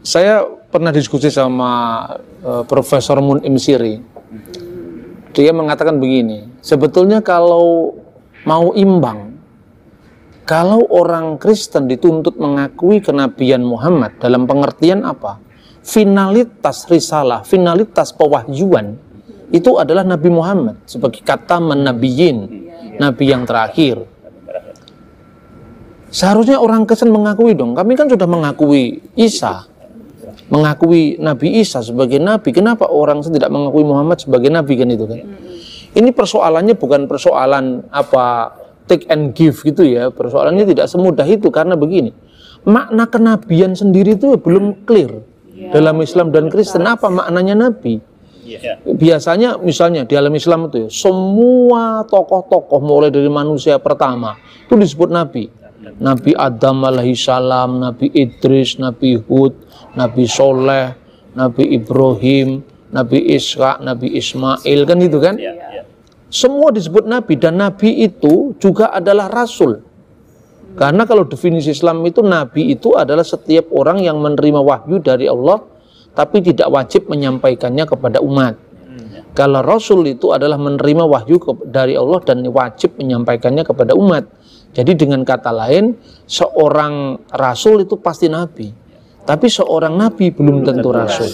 Saya pernah diskusi sama Profesor Mun'im Siri. Dia mengatakan begini, sebetulnya kalau mau imbang, kalau orang Kristen dituntut mengakui kenabian Muhammad dalam pengertian apa? Finalitas risalah, finalitas pewahyuan itu adalah Nabi Muhammad sebagai kata menabiyin, Nabi yang terakhir. Seharusnya orang Kristen mengakui dong, kami kan sudah mengakui Isa, mengakui Nabi Isa sebagai Nabi. Kenapa orang tidak mengakui Muhammad sebagai Nabi, kan itu kan? Ini persoalannya bukan persoalan apa take and give gitu ya. Persoalannya tidak semudah itu, karena begini, makna kenabian sendiri itu belum clear dalam Islam dan Kristen. Apa maknanya Nabi? Biasanya misalnya di dalam Islam itu ya, semua tokoh-tokoh mulai dari manusia pertama itu disebut Nabi. Nabi Adam alaihissalam, Nabi Idris, Nabi Hud, Nabi Soleh, Nabi Ibrahim, Nabi Ishak, Nabi Ismail, kan itu kan? Semua disebut Nabi, dan Nabi itu juga adalah Rasul. Karena kalau definisi Islam itu, Nabi itu adalah setiap orang yang menerima wahyu dari Allah, tapi tidak wajib menyampaikannya kepada umat. Kalau Rasul itu adalah menerima wahyu dari Allah dan wajib menyampaikannya kepada umat. Jadi dengan kata lain, seorang Rasul itu pasti Nabi. Tapi seorang Nabi belum tentu Rasul.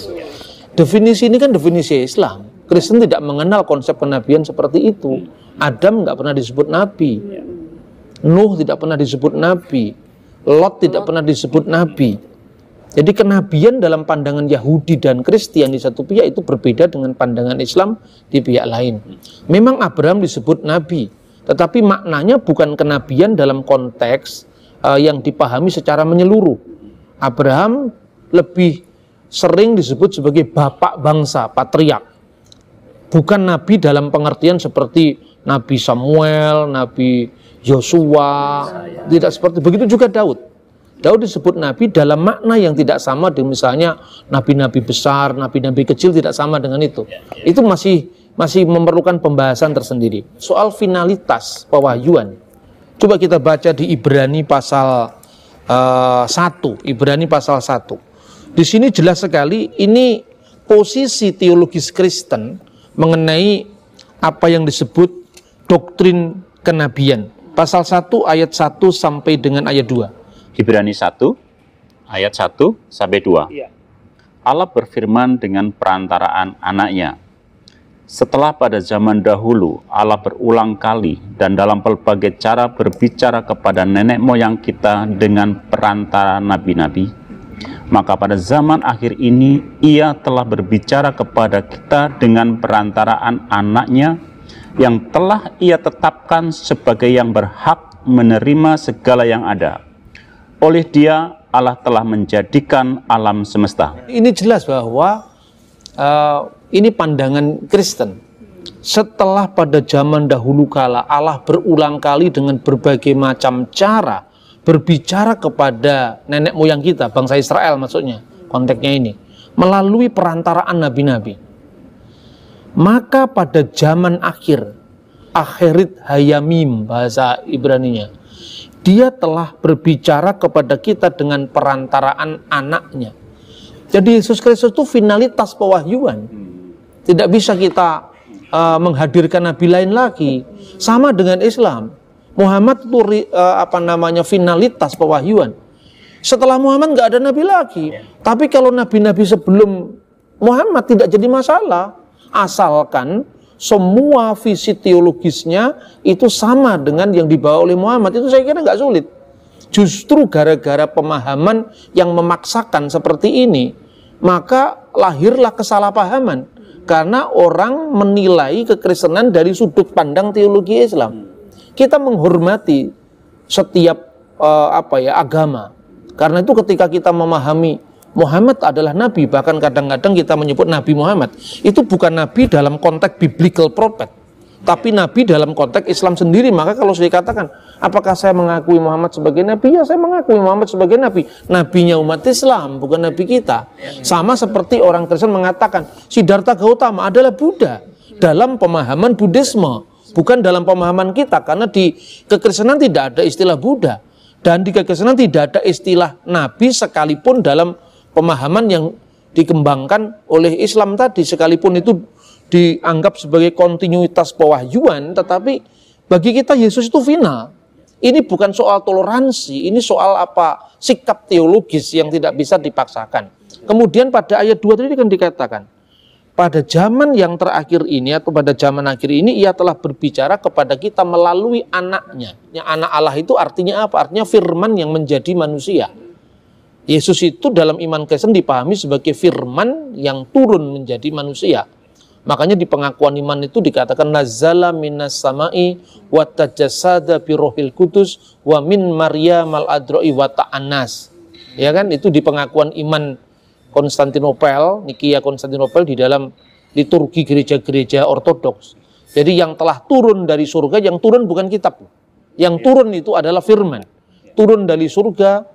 Definisi ini kan definisi Islam. Kristen tidak mengenal konsep kenabian seperti itu. Adam nggak pernah disebut Nabi. Nuh tidak pernah disebut Nabi. Lot tidak pernah disebut Nabi. Jadi kenabian dalam pandangan Yahudi dan Kristen di satu pihak itu berbeda dengan pandangan Islam di pihak lain. Memang Abraham disebut Nabi, tetapi maknanya bukan kenabian dalam konteks yang dipahami secara menyeluruh. Abraham lebih sering disebut sebagai bapak bangsa, patriark. Bukan Nabi dalam pengertian seperti Nabi Samuel, Nabi Yosua, tidak seperti begitu juga Daud. Daud disebut Nabi dalam makna yang tidak sama dengan misalnya Nabi-Nabi besar, Nabi-Nabi kecil, tidak sama dengan itu. Itu masih memerlukan pembahasan tersendiri. Soal finalitas pewahyuan, coba kita baca di Ibrani pasal 1, Ibrani pasal 1. Di sini jelas sekali ini posisi teologis Kristen mengenai apa yang disebut doktrin kenabian. Pasal 1 ayat 1 sampai dengan ayat 2. Ibrani 1 ayat 1 sampai 2. Allah berfirman dengan perantaraan anaknya. Setelah pada zaman dahulu Allah berulang kali dan dalam berbagai cara berbicara kepada nenek moyang kita dengan perantara nabi-nabi, maka pada zaman akhir ini Ia telah berbicara kepada kita dengan perantaraan anaknya yang telah Ia tetapkan sebagai yang berhak menerima segala yang ada. Oleh Dia Allah telah menjadikan alam semesta. Ini jelas bahwa ini pandangan Kristen. Setelah pada zaman dahulu kala Allah berulang kali dengan berbagai macam cara berbicara kepada nenek moyang kita, bangsa Israel maksudnya, konteksnya ini, melalui perantaraan nabi-nabi. Maka pada zaman akhir, akhirit hayamim bahasa Ibraninya, Dia telah berbicara kepada kita dengan perantaraan anaknya. Jadi Yesus Kristus itu finalitas pewahyuan. Tidak bisa kita menghadirkan nabi lain lagi. Sama dengan Islam. Muhammad itu finalitas pewahyuan. Setelah Muhammad nggak ada nabi lagi. Tapi kalau nabi-nabi sebelum Muhammad tidak jadi masalah. Asalkan semua visi teologisnya itu sama dengan yang dibawa oleh Muhammad, itu saya kira nggak sulit. Justru gara-gara pemahaman yang memaksakan seperti ini, maka lahirlah kesalahpahaman. Karena orang menilai kekristenan dari sudut pandang teologi Islam. Kita menghormati setiap agama. Karena itu ketika kita memahami Muhammad adalah nabi, bahkan kadang-kadang kita menyebut Nabi Muhammad, itu bukan nabi dalam konteks biblical prophet, tapi nabi dalam konteks Islam sendiri. Maka kalau saya katakan, apakah saya mengakui Muhammad sebagai nabi? Ya, saya mengakui Muhammad sebagai nabi. Nabinya umat Islam, bukan nabi kita. Sama seperti orang Kristen mengatakan Siddhartha Gautama adalah Buddha dalam pemahaman Buddhisme, bukan dalam pemahaman kita. Karena di kekristenan tidak ada istilah Buddha, dan di kekristenan tidak ada istilah nabi sekalipun dalam pemahaman yang dikembangkan oleh Islam tadi, sekalipun itu dianggap sebagai kontinuitas pewahyuan, tetapi bagi kita Yesus itu final. Ini bukan soal toleransi, ini soal apa? Sikap teologis yang tidak bisa dipaksakan. Kemudian pada ayat 2 tadi kan dikatakan, pada zaman yang terakhir ini atau pada zaman akhir ini ia telah berbicara kepada kita melalui anaknya. Yang anak Allah itu artinya apa? Artinya firman yang menjadi manusia. Yesus itu dalam iman Kristen dipahami sebagai firman yang turun menjadi manusia. Makanya di pengakuan iman itu dikatakan nazala minas samai wa tajassada bi rohil kudus wa min Maryam al-adra'i wa ta'annas. Ya kan, itu di pengakuan iman Konstantinopel, Nikia Konstantinopel, di dalam liturgi gereja-gereja ortodoks. Jadi yang telah turun dari surga, yang turun bukan kitab. Yang turun itu adalah firman. Turun dari surga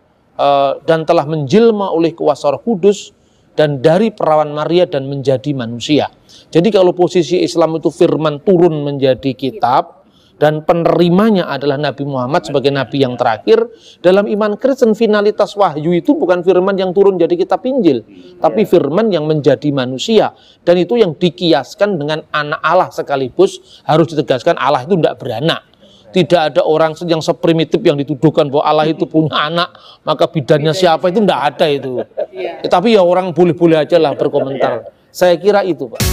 dan telah menjelma oleh kuasa Roh Kudus dan dari perawan Maria dan menjadi manusia. Jadi kalau posisi Islam itu firman turun menjadi kitab dan penerimanya adalah Nabi Muhammad sebagai Nabi yang terakhir, dalam iman Kristen finalitas wahyu itu bukan firman yang turun jadi kitab Injil, tapi firman yang menjadi manusia. Dan itu yang dikiaskan dengan anak Allah, sekaligus harus ditegaskan Allah itu tidak beranak. Tidak ada orang yang seprimitif yang dituduhkan bahwa Allah itu punya anak, maka bidannya siapa, itu tidak ada itu. Tapi ya orang boleh-boleh aja lah berkomentar. Saya kira itu, Pak.